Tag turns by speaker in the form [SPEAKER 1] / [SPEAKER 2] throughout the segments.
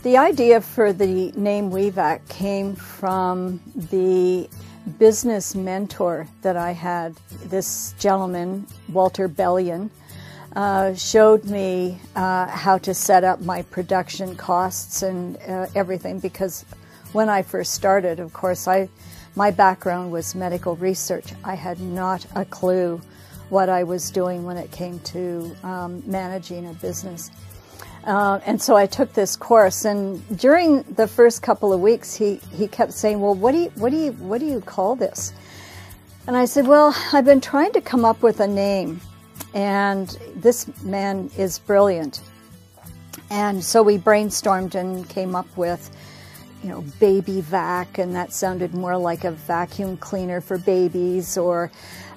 [SPEAKER 1] The idea for the name WEEVAC came from the business mentor that I had. This gentleman, Walter Bellion, showed me how to set up my production costs and everything, because when I first started, of course, my background was medical research. I had not a clue what I was doing when it came to managing a business. And so I took this course, and during the first couple of weeks, he kept saying, "Well, what do you call this?" And I said, "Well, I've been trying to come up with a name, and this man is brilliant." And so we brainstormed and came up with, baby vac, and that sounded more like a vacuum cleaner for babies, or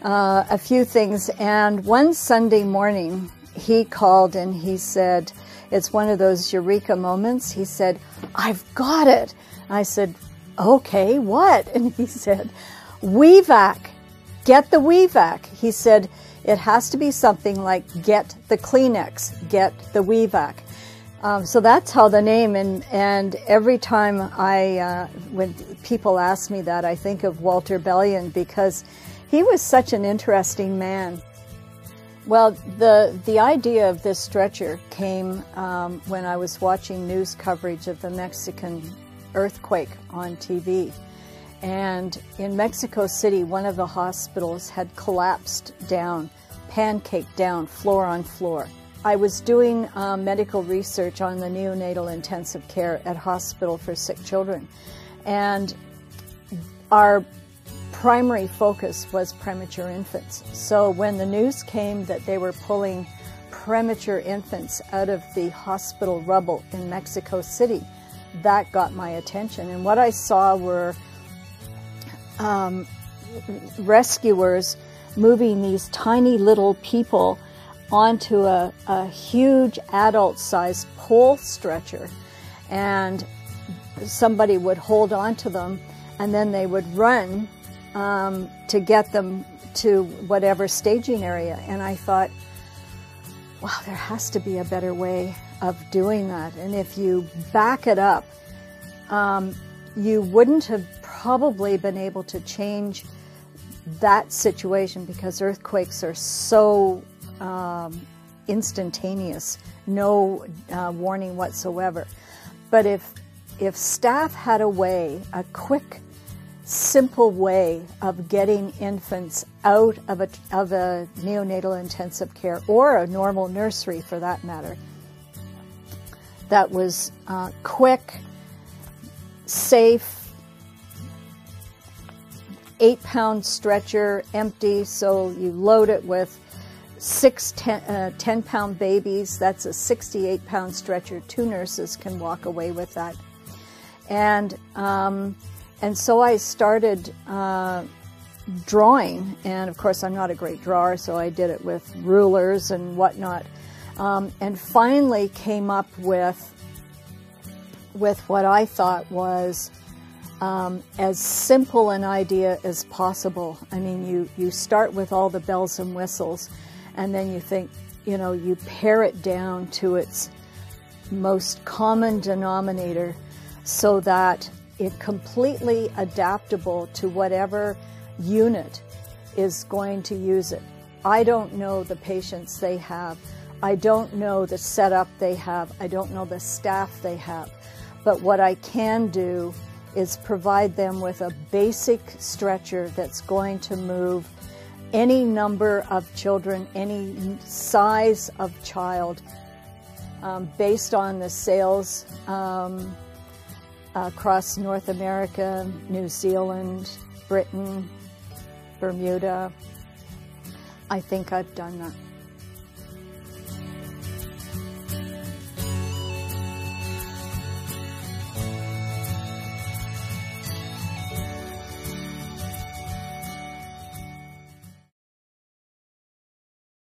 [SPEAKER 1] a few things. And one Sunday morning, he called and he said, it's one of those eureka moments. He said, "I've got it." I said, "Okay, what?" And he said, "WEEVAC, get the WEEVAC." He said, it has to be something like get the Kleenex, get the WEEVAC. So that's how the name, and every time when people ask me that, I think of Walter Bellion, because he was such an interesting man. Well, the idea of this stretcher came when I was watching news coverage of the Mexican earthquake on TV. And in Mexico City, one of the hospitals had collapsed down, pancaked down, floor on floor. I was doing medical research on the neonatal intensive care at Hospital for Sick Children. And our primary focus was premature infants. So when the news came that they were pulling premature infants out of the hospital rubble in Mexico City, that got my attention. And what I saw were rescuers moving these tiny little people onto a huge adult-sized pole stretcher, and somebody would hold on to them, and then they would run to get them to whatever staging area. And I thought, wow, there has to be a better way of doing that. And if you back it up, you wouldn't have probably been able to change that situation, because earthquakes are so instantaneous, no warning whatsoever. But if staff had a way, a quick, simple way of getting infants out of a neonatal intensive care, or a normal nursery for that matter, that was quick, safe, 8-pound stretcher, empty, so you load it with 10-pound babies. That's a 68-pound stretcher. 2 nurses can walk away with that. And so I started drawing, and of course I'm not a great drawer, so I did it with rulers and whatnot, and finally came up with what I thought was as simple an idea as possible. I mean, you start with all the bells and whistles, and then you think, you pare it down to its most common denominator, so that it's completely adaptable to whatever unit is going to use it. I don't know the patients they have. I don't know the setup they have. I don't know the staff they have. But what I can do is provide them with a basic stretcher that's going to move any number of children, any size of child, based on the sales across North America, New Zealand, Britain, Bermuda. I think I've done that.